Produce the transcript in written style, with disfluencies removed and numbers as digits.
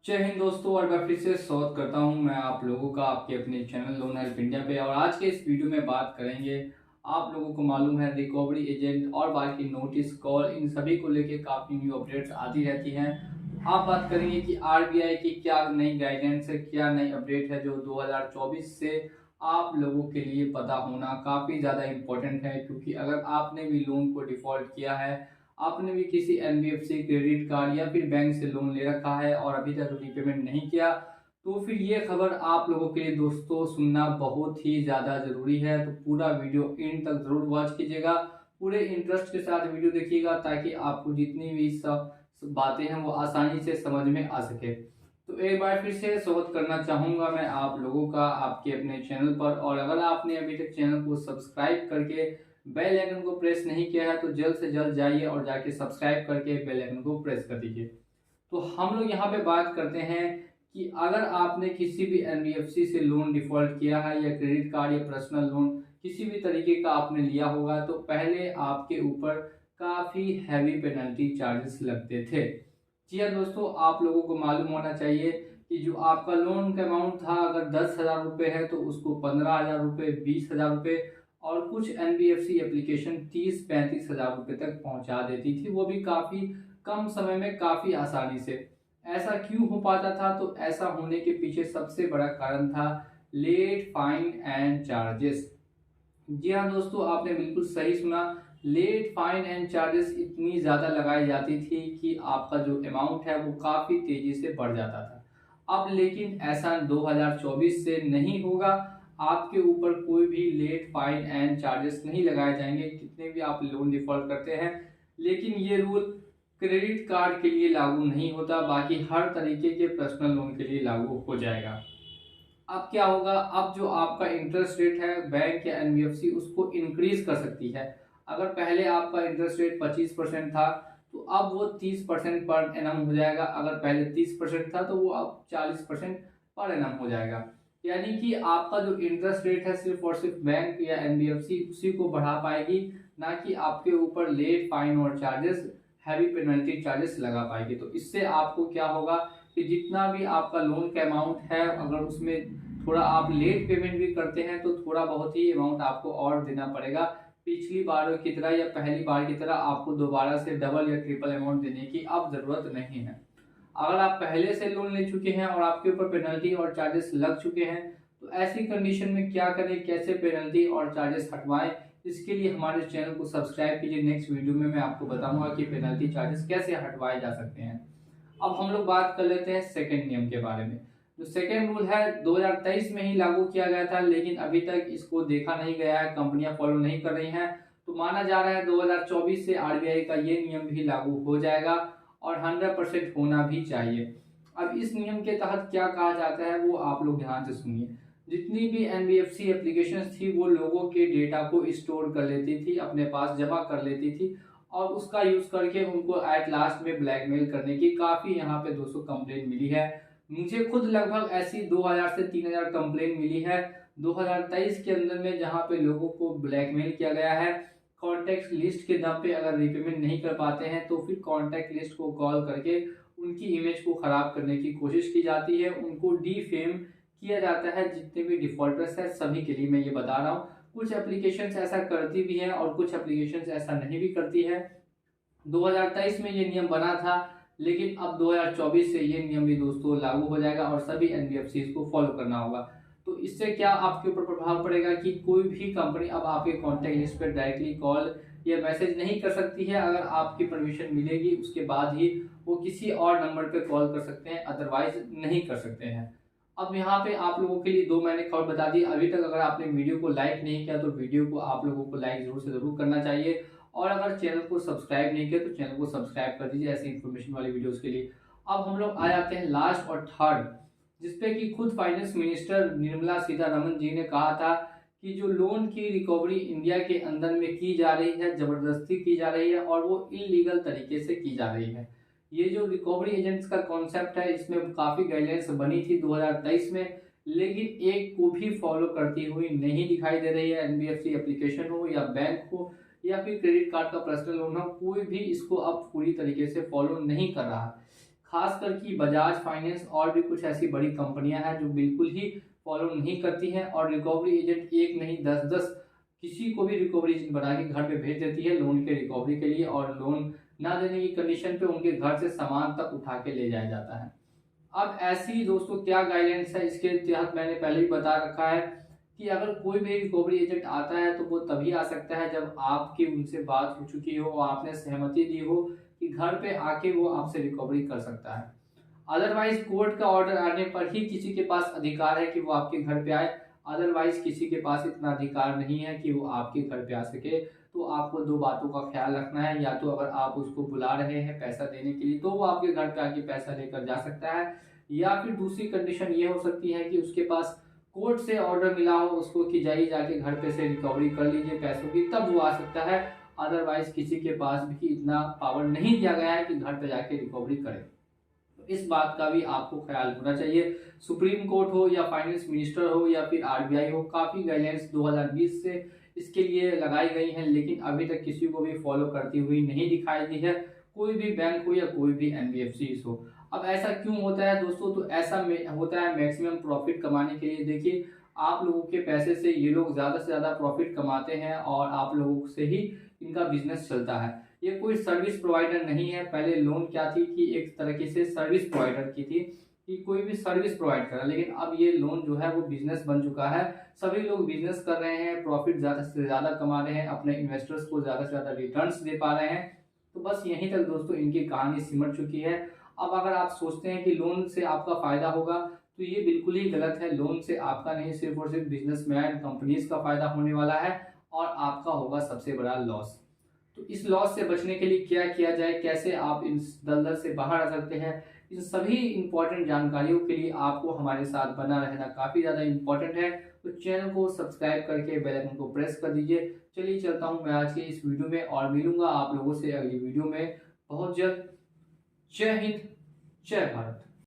जय हिंद दोस्तों, और मैं फिर से स्वागत करता हूं मैं आप लोगों का आपके अपने चैनल लोन हेल्प इंडिया पे। और आज के इस वीडियो में बात करेंगे। आप लोगों को मालूम है रिकवरी एजेंट और बाकी नोटिस कॉल इन सभी को लेके काफ़ी न्यू अपडेट्स आती रहती हैं। आप बात करेंगे कि आरबीआई की क्या नई गाइडेंस है, क्या नई अपडेट है जो 2024 से आप लोगों के लिए पता होना काफ़ी ज़्यादा इम्पोर्टेंट है। क्योंकि अगर आपने भी लोन को डिफ़ॉल्ट किया है, आपने भी किसी एनबीएफसी क्रेडिट कार्ड या फिर बैंक से लोन ले रखा है और अभी तक रीपेमेंट नहीं किया, तो फिर ये खबर आप लोगों के लिए दोस्तों सुनना बहुत ही ज़्यादा ज़रूरी है। तो पूरा वीडियो एंड तक ज़रूर वॉच कीजिएगा, पूरे इंटरेस्ट के साथ वीडियो देखिएगा ताकि आपको जितनी भी सब बातें हैं वो आसानी से समझ में आ सके। तो एक बार फिर से स्वागत करना चाहूँगा मैं आप लोगों का आपके अपने चैनल पर। और अगर आपने अभी तक चैनल को सब्सक्राइब करके बेल आइकन को प्रेस नहीं किया है तो जल्द से जल्द जाइए और जाके सब्सक्राइब करके बेल आइकन को प्रेस कर दीजिए। तो हम लोग यहाँ पे बात करते हैं कि अगर आपने किसी भी एनबीएफसी से लोन डिफॉल्ट किया है या क्रेडिट कार्ड या पर्सनल लोन किसी भी तरीके का आपने लिया होगा, तो पहले आपके ऊपर काफ़ी हैवी पेनल्टी चार्जेस लगते थे। जी हाँ दोस्तों, आप लोगों को मालूम होना चाहिए कि जो आपका लोन का अमाउंट था, अगर 10,000 रुपये है तो उसको 15,000 रुपये, 20,000 रुपये और कुछ एनबीएफसी एप्लीकेशन 30-35 हज़ार रुपये तक पहुंचा देती थी, वो भी काफ़ी कम समय में, काफ़ी आसानी से। ऐसा क्यों हो पाता था? तो ऐसा होने के पीछे सबसे बड़ा कारण था लेट फाइन एंड चार्जेस। जी हाँ दोस्तों, आपने बिल्कुल सही सुना। लेट फाइन एंड चार्जेस इतनी ज़्यादा लगाई जाती थी कि आपका जो अमाउंट है वो काफ़ी तेज़ी से बढ़ जाता था। अब लेकिन ऐसा 2024 से नहीं होगा। आपके ऊपर कोई भी लेट फाइन एंड चार्जेस नहीं लगाए जाएंगे कितने भी आप लोन डिफॉल्ट करते हैं। लेकिन ये रूल क्रेडिट कार्ड के लिए लागू नहीं होता, बाकी हर तरीके के पर्सनल लोन के लिए लागू हो जाएगा। अब क्या होगा? अब जो आपका इंटरेस्ट रेट है, बैंक या एनबीएफसी उसको इंक्रीज कर सकती है। अगर पहले आपका इंटरेस्ट रेट 25% था, तो अब वो 30% पर एनम हो जाएगा। अगर पहले 30% था तो वो अब 40% पर एनम हो जाएगा। यानी कि आपका जो इंटरेस्ट रेट है सिर्फ और सिर्फ बैंक या एनबीएफसी उसी को बढ़ा पाएगी, ना कि आपके ऊपर लेट फाइन और चार्जेस, हैवी पेनल्टी चार्जेस लगा पाएगी। तो इससे आपको क्या होगा कि जितना भी आपका लोन का अमाउंट है, अगर उसमें थोड़ा आप लेट पेमेंट भी करते हैं तो थोड़ा बहुत ही अमाउंट आपको और देना पड़ेगा। पिछली बार की तरह या पहली बार की तरह आपको दोबारा से डबल या ट्रिपल अमाउंट देने की अब ज़रूरत नहीं है। अगर आप पहले से लोन ले चुके हैं और आपके ऊपर पेनल्टी और चार्जेस लग चुके हैं, तो ऐसी कंडीशन में क्या करें, कैसे पेनल्टी और चार्जेस हटवाएं, इसके लिए हमारे चैनल को सब्सक्राइब कीजिए। नेक्स्ट वीडियो में मैं आपको बताऊंगा कि पेनल्टी चार्जेस कैसे हटवाए जा सकते हैं। अब हम लोग बात कर लेते हैं सेकंड नियम के बारे में। जो सेकंड रूल है 2023 में ही लागू किया गया था, लेकिन अभी तक इसको देखा नहीं गया है, कंपनियां फॉलो नहीं कर रही हैं। तो माना जा रहा है 2024 से आरबीआई का ये नियम भी लागू हो जाएगा और 100% होना भी चाहिए। अब इस नियम के तहत क्या कहा जाता है वो आप लोग ध्यान से सुनिए। जितनी भी एनबीएफसी एप्लीकेशंस थी वो लोगों के डेटा को स्टोर कर लेती थी, अपने पास जमा कर लेती थी और उसका यूज करके उनको एट लास्ट में ब्लैकमेल करने की काफी यहाँ पे 200 कंप्लेन मिली है। मुझे खुद लगभग ऐसी 2000 से 3000 कंप्लेन मिली है 2023 के अंदर में, जहाँ पे लोगों को ब्लैकमेल किया गया है। कॉन्टैक्ट लिस्ट के दम पे अगर रीपेमेंट नहीं कर पाते हैं तो फिर कॉन्टैक्ट लिस्ट को कॉल करके उनकी इमेज को खराब करने की कोशिश की जाती है, उनको डीफेम किया जाता है। जितने भी डिफॉल्टर्स हैं सभी के लिए मैं ये बता रहा हूँ। कुछ एप्लीकेशंस ऐसा करती भी हैं और कुछ एप्लीकेशंस ऐसा नहीं भी करती है। 2023 में ये नियम बना था, लेकिन अब 2024 से ये नियम भी दोस्तों लागू हो जाएगा और सभी एनबीएफसी को फॉलो करना होगा। तो इससे क्या आपके ऊपर प्रभाव पड़ेगा कि कोई भी कंपनी अब आपके कॉन्टैक्ट लिस्ट पर डायरेक्टली कॉल या मैसेज नहीं कर सकती है। अगर आपकी परमिशन मिलेगी उसके बाद ही वो किसी और नंबर पे कॉल कर सकते हैं, अदरवाइज नहीं कर सकते हैं। अब यहाँ पे आप लोगों के लिए दो मैंने खबर बता दी। अभी तक अगर आपने वीडियो को लाइक नहीं किया तो वीडियो को आप लोगों को लाइक जरूर से जरूर करना चाहिए। और अगर चैनल को सब्सक्राइब नहीं किया तो चैनल को सब्सक्राइब कर दीजिए ऐसी इन्फॉर्मेशन वाली वीडियोस के लिए। अब हम लोग आ जाते हैं लास्ट और थर्ड, जिसपे कि खुद फाइनेंस मिनिस्टर निर्मला सीतारमन जी ने कहा था कि जो लोन की रिकवरी इंडिया के अंदर में की जा रही है, जबरदस्ती की जा रही है और वो इलीगल तरीके से की जा रही है। ये जो रिकवरी एजेंट्स का कॉन्सेप्ट है इसमें काफ़ी गाइडलाइंस बनी थी 2023 में, लेकिन एक को भी फॉलो करती हुई नहीं दिखाई दे रही है। एनबीएफसी एप्लीकेशन हो या बैंक हो या फिर क्रेडिट कार्ड का पर्सनल लोन हो, कोई भी इसको अब पूरी तरीके से फॉलो नहीं कर रहा है। खासकर कि बजाज फाइनेंस और भी कुछ ऐसी बड़ी कंपनियां हैं जो बिल्कुल ही फॉलो नहीं करती हैं और रिकवरी एजेंट एक नहीं 10-10 किसी को भी रिकवरी एजेंट बना के घर पे भेज देती है लोन के रिकवरी के लिए, और लोन ना देने की कंडीशन पे उनके घर से सामान तक उठा के ले जाया जाता है। अब ऐसी दोस्तों क्या गाइडेंस है, इसके तहत मैंने पहले ही बता रखा है कि अगर कोई भी रिकवरी एजेंट आता है तो वो तभी आ सकता है जब आपकी उनसे बात हो चुकी हो, आपने सहमति दी हो कि घर पे आके वो आपसे रिकवरी कर सकता है। अदरवाइज कोर्ट का ऑर्डर आने पर ही किसी के पास अधिकार है कि वो आपके घर पे आए, अदरवाइज किसी के पास इतना अधिकार नहीं है कि वो आपके घर पे आ सके। तो आपको दो बातों का ख्याल रखना है, या तो अगर आप उसको बुला रहे हैं पैसा देने के लिए तो वो आपके घर पे आके पैसा लेकर जा सकता है, या फिर दूसरी कंडीशन ये हो सकती है कि उसके पास कोर्ट से ऑर्डर मिला हो उसको कि जाइए जाके घर पे से रिकवरी कर लीजिए पैसों की, तब वो आ सकता है। अदरवाइज किसी के पास भी इतना पावर नहीं दिया गया है कि घर पे जाके रिकवरी करे। इस बात का भी आपको ख्याल होना चाहिए। सुप्रीम कोर्ट हो या फाइनेंस मिनिस्टर हो या फिर आरबीआई हो, काफ़ी गाइडलाइंस 2020 से इसके लिए लगाई गई हैं, लेकिन अभी तक किसी को भी फॉलो करती हुई नहीं दिखाई दी है, कोई भी बैंक हो या कोई भी एनबीएफसी हो। अब ऐसा क्यों होता है दोस्तों? तो ऐसा होता है मैक्सिमम प्रॉफिट कमाने के लिए। देखिए, आप लोगों के पैसे से ये लोग ज़्यादा से ज़्यादा प्रॉफिट कमाते हैं और आप लोगों से ही इनका बिजनेस चलता है। ये कोई सर्विस प्रोवाइडर नहीं है। पहले लोन क्या थी कि एक तरीके से सर्विस प्रोवाइडर की थी कि कोई भी सर्विस प्रोवाइड करा, लेकिन अब ये लोन जो है वो बिजनेस बन चुका है। सभी लोग बिजनेस कर रहे हैं, प्रॉफिट ज़्यादा से ज़्यादा कमा रहे हैं, अपने इन्वेस्टर्स को ज़्यादा से ज़्यादा रिटर्न्स दे पा रहे हैं। तो बस यहीं तक दोस्तों इनकी कहानी सिमट चुकी है। अब अगर आप सोचते हैं कि लोन से आपका फ़ायदा होगा तो ये बिल्कुल ही गलत है। लोन से आपका नहीं, सिर्फ और सिर्फ बिजनेसमैन कंपनीज का फ़ायदा होने वाला है और आपका होगा सबसे बड़ा लॉस। तो इस लॉस से बचने के लिए क्या किया जाए, कैसे आप इस दलदल से बाहर आ सकते हैं, इन सभी इंपॉर्टेंट जानकारियों के लिए आपको हमारे साथ बना रहना काफ़ी ज़्यादा इंपॉर्टेंट है। तो चैनल को सब्सक्राइब करके बेल आइकन को प्रेस कर दीजिए। चलिए चलता हूँ मैं आज के इस वीडियो में और मिलूंगा आप लोगों से अगली वीडियो में बहुत जल्द। जय हिंद, जय भारत।